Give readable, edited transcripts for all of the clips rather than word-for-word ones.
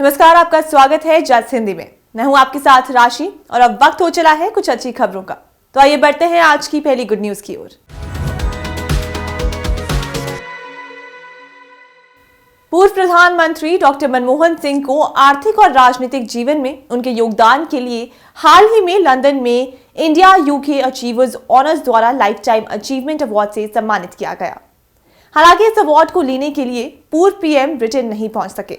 नमस्कार, आपका स्वागत है जस हिंदी में। मैं हूं आपके साथ राशि और अब वक्त हो चला है कुछ अच्छी खबरों का। तो आइए बढ़ते हैं आज की पहली गुड न्यूज की ओर। पूर्व प्रधानमंत्री डॉक्टर मनमोहन सिंह को आर्थिक और राजनीतिक जीवन में उनके योगदान के लिए हाल ही में लंदन में इंडिया यूके अचीवर्स ऑनर्स द्वारा लाइफ टाइम अचीवमेंट अवार्ड से सम्मानित किया गया। हालांकि इस अवार्ड को लेने के लिए पूर्व पीएम ब्रिटेन नहीं पहुंच सके,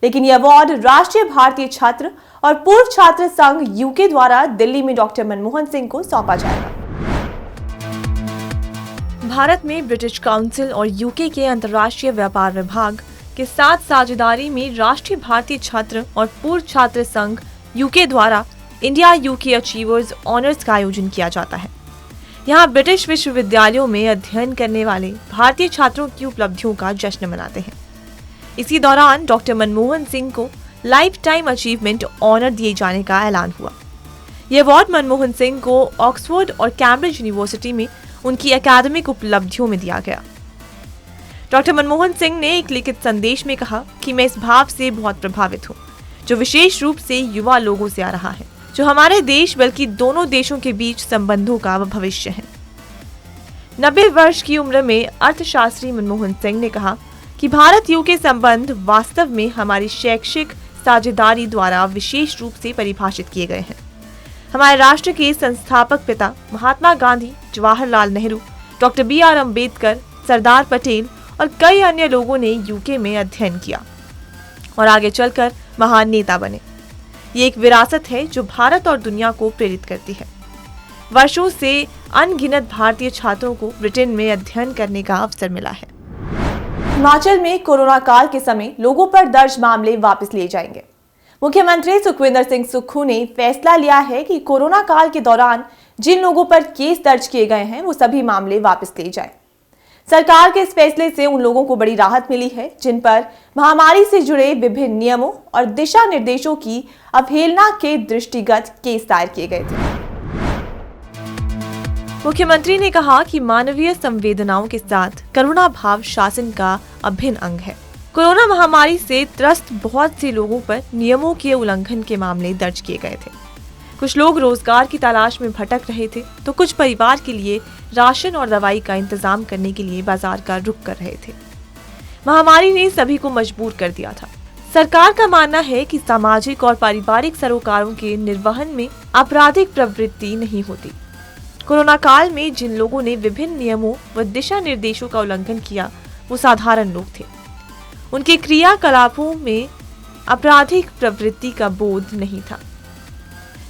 लेकिन यह अवार्ड राष्ट्रीय भारतीय छात्र और पूर्व छात्र संघ यूके द्वारा दिल्ली में डॉक्टर मनमोहन सिंह को सौंपा जाएगा। भारत में ब्रिटिश काउंसिल और यूके के अंतर्राष्ट्रीय व्यापार विभाग के साथ साझेदारी में राष्ट्रीय भारतीय छात्र और पूर्व छात्र संघ यूके द्वारा इंडिया यूके अचीवर्स ऑनर्स का आयोजन किया जाता है। यहाँ ब्रिटिश विश्वविद्यालयों में अध्ययन करने वाले भारतीय छात्रों की उपलब्धियों का जश्न मनाते हैं। इसी दौरान डॉक्टर मनमोहन सिंह को लाइफ टाइम अचीवमेंट ऑनर दिए जाने का ऐलान हुआ। यह अवार्ड मनमोहन सिंह को ऑक्सफोर्ड और कैम्ब्रिज यूनिवर्सिटी में उनकी एकेडमिक उपलब्धियों में दिया गया। डॉक्टर मनमोहन सिंह ने एक लिखित संदेश में कहा कि मैं इस भाव से बहुत प्रभावित हूँ जो विशेष रूप से युवा लोगों से आ रहा है, जो हमारे देश बल्कि दोनों देशों के बीच संबंधों का भविष्य है। 90 वर्ष की उम्र में अर्थशास्त्री मनमोहन सिंह ने कहा कि भारत यूके संबंध वास्तव में हमारी शैक्षिक साझेदारी द्वारा विशेष रूप से परिभाषित किए गए हैं। हमारे राष्ट्र के संस्थापक पिता महात्मा गांधी, जवाहरलाल नेहरू, डॉक्टर BR अम्बेडकर, सरदार पटेल और कई अन्य लोगों ने यूके में अध्ययन किया और आगे चलकर महान नेता बने। ये एक विरासत है जो भारत और दुनिया को प्रेरित करती है। वर्षों से अनगिनत भारतीय छात्रों को ब्रिटेन में अध्ययन करने का अवसर मिला है। हिमाचल में कोरोना काल के समय लोगों पर दर्ज मामले वापस लिए जाएंगे। मुख्यमंत्री सुखविंदर सिंह सुक्खू ने फैसला लिया है कि कोरोना काल के दौरान जिन लोगों पर केस दर्ज किए गए हैं वो सभी मामले वापस लिए जाएं। सरकार के इस फैसले से उन लोगों को बड़ी राहत मिली है जिन पर महामारी से जुड़े विभिन्न नियमों और दिशा निर्देशों की अवहेलना के दृष्टिगत केस दायर किए गए थे। मुख्यमंत्री ने कहा कि मानवीय संवेदनाओं के साथ करुणा भाव शासन का अभिन्न अंग है। कोरोना महामारी से त्रस्त बहुत से लोगों पर नियमों के उल्लंघन के मामले दर्ज किए गए थे। कुछ लोग रोजगार की तलाश में भटक रहे थे तो कुछ परिवार के लिए राशन और दवाई का इंतजाम करने के लिए बाजार का रुख कर रहे थे। महामारी ने सभी को मजबूर कर दिया था। सरकार का मानना है कि सामाजिक और पारिवारिक सरोकारों के निर्वहन में आपराधिक प्रवृत्ति नहीं होती। कोरोना काल में जिन लोगों ने विभिन्न नियमों व दिशा निर्देशों का उल्लंघन किया वो साधारण लोग थे। उनके क्रियाकलापों में आपराधिक प्रवृत्ति का बोध नहीं था।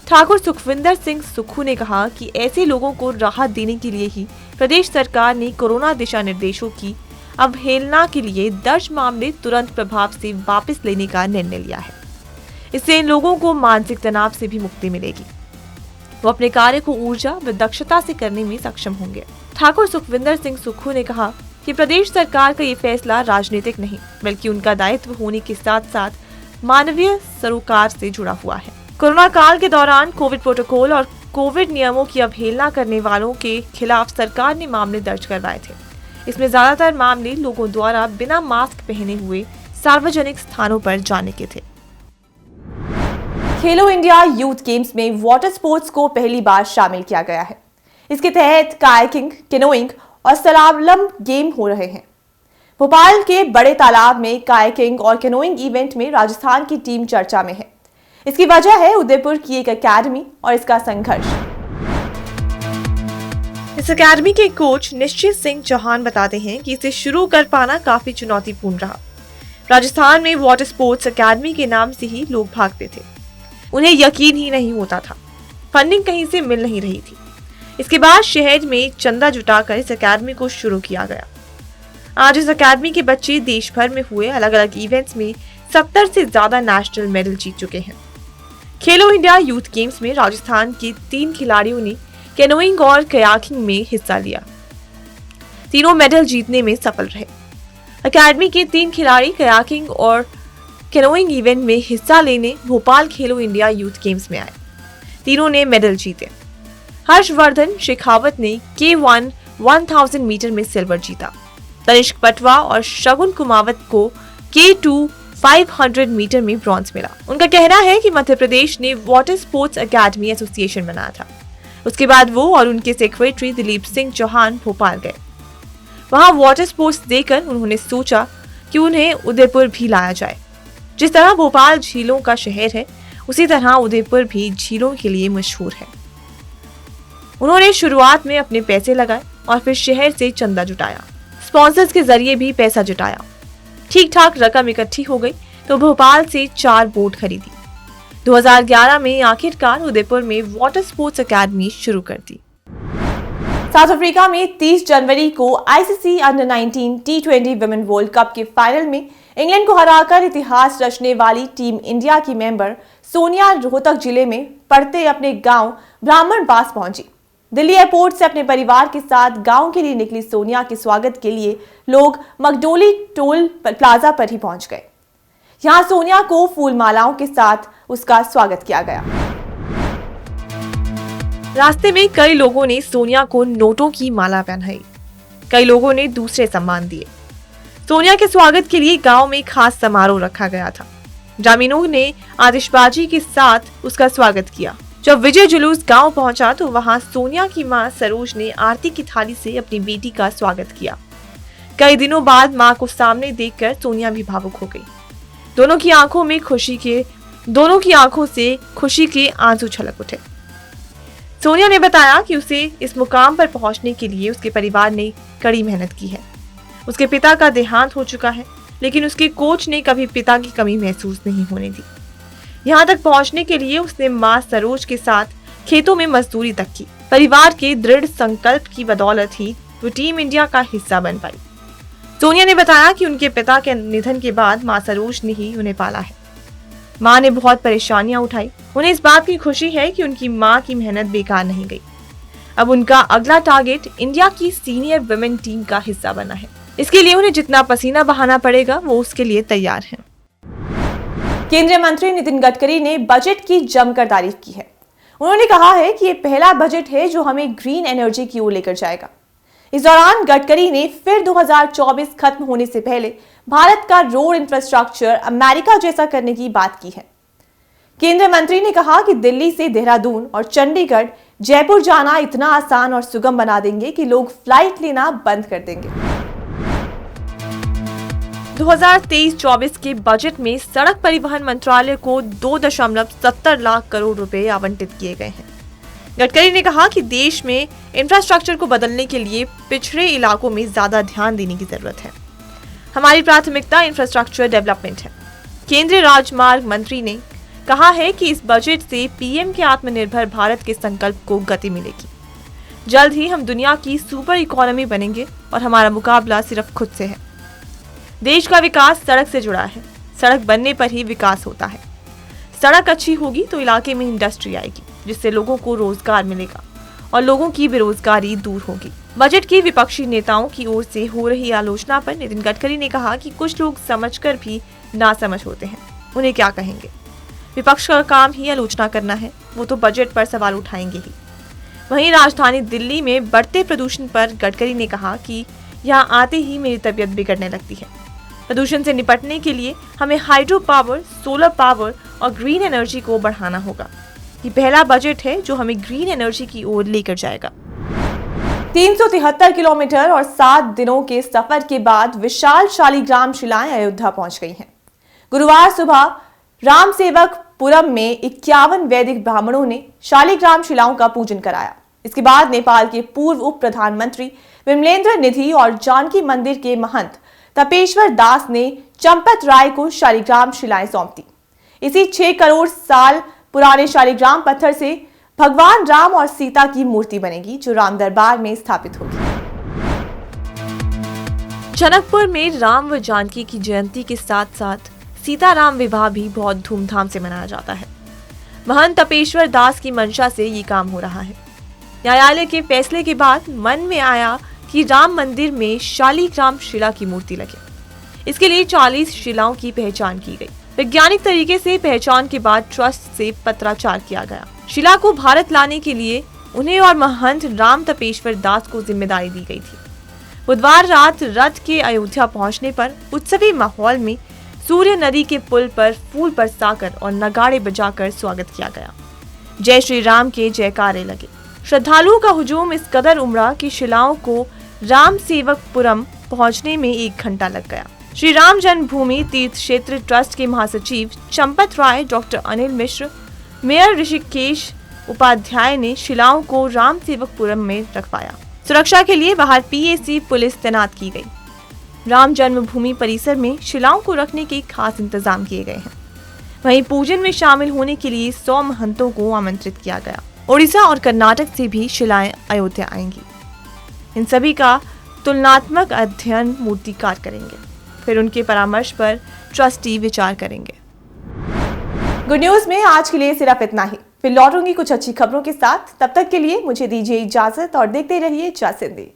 ठाकुर सुखविंदर सिंह सुक्खू ने कहा कि ऐसे लोगों को राहत देने के लिए ही प्रदेश सरकार ने कोरोना दिशा निर्देशों की अवहेलना के लिए दर्ज मामले तुरंत प्रभाव से वापस लेने का निर्णय लिया है। इससे इन लोगों को मानसिक तनाव से भी मुक्ति मिलेगी। वो अपने कार्य को ऊर्जा व दक्षता से करने में सक्षम होंगे। ठाकुर सुखविंदर सिंह सुक्खू ने कहा कि प्रदेश सरकार का ये फैसला राजनीतिक नहीं बल्कि उनका दायित्व होने के साथ साथ मानवीय सरोकार से जुड़ा हुआ है। कोरोना काल के दौरान कोविड प्रोटोकॉल और कोविड नियमों की अवहेलना करने वालों के खिलाफ सरकार ने मामले दर्ज करवाए थे। इसमें ज्यादातर मामले लोगों द्वारा बिना मास्क पहने हुए सार्वजनिक स्थानों पर जाने के थे। खेलो इंडिया यूथ गेम्स में वाटर स्पोर्ट्स को पहली बार शामिल किया गया है। इसके तहत कायाकिंग, कैनोइंग और स्लालम गेम हो रहे हैं। भोपाल के बड़े तालाब में कायाकिंग और कैनोइंग इवेंट में राजस्थान की टीम चर्चा में है। इसकी वजह है उदयपुर की एक अकेडमी और इसका संघर्ष। इस अकेडमी के कोच निश्चित सिंह चौहान बताते हैं कि इसे शुरू कर पाना काफी चुनौतीपूर्ण रहा। राजस्थान में वाटर स्पोर्ट्स अकेडमी के नाम से ही लोग भागते थे। उन्हें यकीन ही नहीं होता था, फंडिंग कहीं से मिल नहीं रही थी। इसके बाद शहर में चंदा जुटाकर इस अकेडमी को शुरू किया गया। आज इस अकेडमी के बच्चे देश भर में हुए अलग अलग इवेंट्स में 70 से ज्यादा नेशनल मेडल जीत चुके हैं। खेलो इंडिया यूथ गेम्स में राजस्थान के 3 खिलाड़ियों ने कैनोइंग और कयाकिंग में हिस्सा लिया। तीनों मेडल जीतने में सफल रहे। अकेडमी के 3 खिलाड़ी कयाकिंग और कैनोइंग इवेंट में हिस्सा लेने भोपाल खेलो इंडिया यूथ गेम्स में आए। तीनों ने मेडल जीते। हर्षवर्धन शेखावत ने K1 1000 मीटर में सिल्वर जीता। तनिष्क पटवा और शगुन कुमावत को K2 500 मीटर में ब्रॉन्ज मिला। उनका कहना है कि मध्य प्रदेश ने वाटर स्पोर्ट्स एकेडमी एसोसिएशन बनाया था। उसके बाद वो और उनके सेक्रेटरी दिलीप सिंह चौहान भोपाल गए। वहां वाटर स्पोर्ट्स देकर उन्होंने सोचा कि उन्हें उदयपुर भी लाया जाए। जिस तरह भोपाल झीलों का शहर है, उसी तरह उदयपुर भी झीलों के लिए मशहूर है। उन्होंने शुरुआत में अपने पैसे लगाए और फिर शहर से चंदा जुटाया, स्पॉन्सर्स के जरिए भी पैसा जुटाया। ठीक ठाक रकम इकट्ठी हो गई तो भोपाल से 4 बोट खरीदी। 2011 में आखिरकार उदयपुर में वाटर स्पोर्ट्स एकेडमी शुरू कर दी। साउथ अफ्रीका में 30 जनवरी को ICC under 19 T20 women world cup के फाइनल में इंग्लैंड को हराकर इतिहास रचने वाली टीम इंडिया की मेंबर सोनिया रोहतक जिले में पड़ते अपने गांव ब्राह्मणबास पहुंची। दिल्ली एयरपोर्ट से अपने परिवार के साथ गांव के लिए निकली सोनिया के स्वागत के लिए लोग मगडोली टोल प्लाजा पर ही पहुंच गए। यहां सोनिया को फूल मालाओं के साथ उसका स्वागत किया गया। रास्ते में कई लोगों ने सोनिया को नोटों की माला पहनाई, कई लोगों ने दूसरे सम्मान दिए। सोनिया के स्वागत के लिए गांव में खास समारोह रखा गया था। ग्रामीणों ने आतिशबाजी के साथ उसका स्वागत किया। जब विजय जुलूस गांव पहुंचा तो वहां सोनिया की मां सरोज ने आरती की थाली से अपनी बेटी का स्वागत किया। कई दिनों बाद मां को सामने देखकर सोनिया भी भावुक हो गई। दोनों की आंखों से खुशी के आंसू छलक उठे। सोनिया ने बताया कि उसे इस मुकाम पर पहुंचने के लिए उसके परिवार ने कड़ी मेहनत की है। उसके पिता का देहांत हो चुका है, लेकिन उसके कोच ने कभी पिता की कमी महसूस नहीं होने दी। यहाँ तक पहुंचने के लिए उसने मां सरोज के साथ खेतों में मजदूरी तक की। परिवार के दृढ़ संकल्प की बदौलत ही वो टीम इंडिया का हिस्सा बन पाई। सोनिया ने बताया कि उनके पिता के निधन के बाद मां सरोज ने ही उन्हें पाला है। मां ने बहुत परेशानियां उठाई। उन्हें इस बात की खुशी है कि उनकी मां की मेहनत बेकार नहीं गई। अब उनका अगला टारगेट इंडिया की सीनियर वुमेन टीम का हिस्सा बना है। इसके लिए उन्हें जितना पसीना बहाना पड़ेगा वो उसके लिए तैयार हैं। केंद्रीय मंत्री नितिन गडकरी ने बजट की जमकर तारीफ की है। उन्होंने कहा है कि ये पहला बजट है जो हमें ग्रीन एनर्जी की ओर लेकर जाएगा। इस दौरान गडकरी ने फिर 2024 खत्म होने से पहले भारत का रोड इंफ्रास्ट्रक्चर अमेरिका जैसा करने की बात की है। केंद्रीय मंत्री ने कहा कि दिल्ली से देहरादून और चंडीगढ़ जयपुर जाना इतना आसान और सुगम बना देंगे कि लोग फ्लाइट लेना बंद कर देंगे। 2023-24 के बजट में सड़क परिवहन मंत्रालय को 2.70 लाख करोड़ रुपए आवंटित किए गए हैं। गडकरी ने कहा कि देश में इंफ्रास्ट्रक्चर को बदलने के लिए पिछड़े इलाकों में ज्यादा ध्यान देने की जरूरत है। हमारी प्राथमिकता इंफ्रास्ट्रक्चर डेवलपमेंट है। केंद्रीय राजमार्ग मंत्री ने कहा है कि इस बजट से पीएम के आत्मनिर्भर भारत के संकल्प को गति मिलेगी। जल्द ही हम दुनिया की सुपर इकोनॉमी बनेंगे और हमारा मुकाबला सिर्फ खुद से है। देश का विकास सड़क से जुड़ा है। सड़क बनने पर ही विकास होता है। सड़क अच्छी होगी तो इलाके में इंडस्ट्री आएगी, जिससे लोगों को रोजगार मिलेगा और लोगों की बेरोजगारी दूर होगी। बजट की विपक्षी नेताओं की ओर से हो रही आलोचना पर नितिन गडकरी ने कहा कि कुछ लोग समझकर भी नासमझ होते हैं, उन्हें क्या कहेंगे। विपक्ष का काम ही आलोचना करना है, वो तो बजट पर सवाल उठाएंगे ही। वहीं राजधानी दिल्ली में बढ़ते प्रदूषण पर गडकरी ने कहा कि यहाँ आते ही मेरी तबीयत बिगड़ने लगती है। प्रदूषण से निपटने के लिए हमें हाइड्रो पावर, सोलर पावर और ग्रीन एनर्जी को बढ़ाना होगा। ये पहला बजट है जो हमें ग्रीन एनर्जी की ओर लेकर जाएगा। 373 किलोमीटर और 7 दिनों के सफर के बाद विशाल शालिग्राम शिलाएं अयोध्या पहुंच गई हैं। गुरुवार सुबह रामसेवकपुरम में 51 वैदिक ब्राह्मणों ने शालिग्राम शिलाओं का पूजन कराया। इसके बाद नेपाल के पूर्व उप प्रधानमंत्री विमलेंद्र निधि और जानकी मंदिर के महंत तपेश्वर दास ने चंपत राय को शालिग्राम शिलाएं सौंप दी। इसी 6 करोड़ साल पुराने शालिग्राम पत्थर से भगवान राम और सीता की मूर्ति बनेगी, जो राम दरबार में स्थापित होगी। जनकपुर में राम व जानकी की जयंती के साथ साथ सीताराम विवाह भी बहुत धूमधाम से मनाया जाता है। महंत तपेश्वर दास की मंशा से ये काम हो रहा है। न्यायालय के फैसले के बाद मन में आया कि राम मंदिर में शालिग्राम शिला की मूर्ति लगे। इसके लिए 40 शिलाओं की पहचान की गई। वैज्ञानिक तरीके से पहचान के बाद ट्रस्ट से पत्राचार किया गया। शिला को भारत लाने के लिए उन्हें और महंत राम तपेश्वर दास को जिम्मेदारी दी गई थी। बुधवार रात रथ के अयोध्या पहुंचने पर उत्सवी माहौल में सूर्य नदी के पुल पर फूल बरसाकर और नगाड़े बजाकर स्वागत किया गया। जय श्री राम के जयकारे लगे। श्रद्धालुओं का हुजूम इस कदर उमड़ा कि शिलाओं को राम सेवकपुरम पहुंचने में 1 घंटा लग गया। श्री राम जन्मभूमि तीर्थ क्षेत्र ट्रस्ट के महासचिव चंपत राय, डॉक्टर अनिल मिश्र, मेयर ऋषिकेश उपाध्याय ने शिलाओं को राम सेवकपुरम में रखवाया। सुरक्षा के लिए बाहर पीएसी पुलिस तैनात की गई। राम जन्मभूमि परिसर में शिलाओं को रखने के खास इंतजाम किए गए हैं। वहीं पूजन में शामिल होने के लिए 100 महंतों को आमंत्रित किया गया। ओडिशा और कर्नाटक से भी शिलाएं अयोध्या आएंगी। इन सभी का तुलनात्मक अध्ययन मूर्तिकार करेंगे, फिर उनके परामर्श पर ट्रस्टी विचार करेंगे। गुड न्यूज में आज के लिए सिर्फ इतना ही। फिर लौटूंगी कुछ अच्छी खबरों के साथ। तब तक के लिए मुझे दीजिए इजाजत और देखते रहिए जा सिंधी।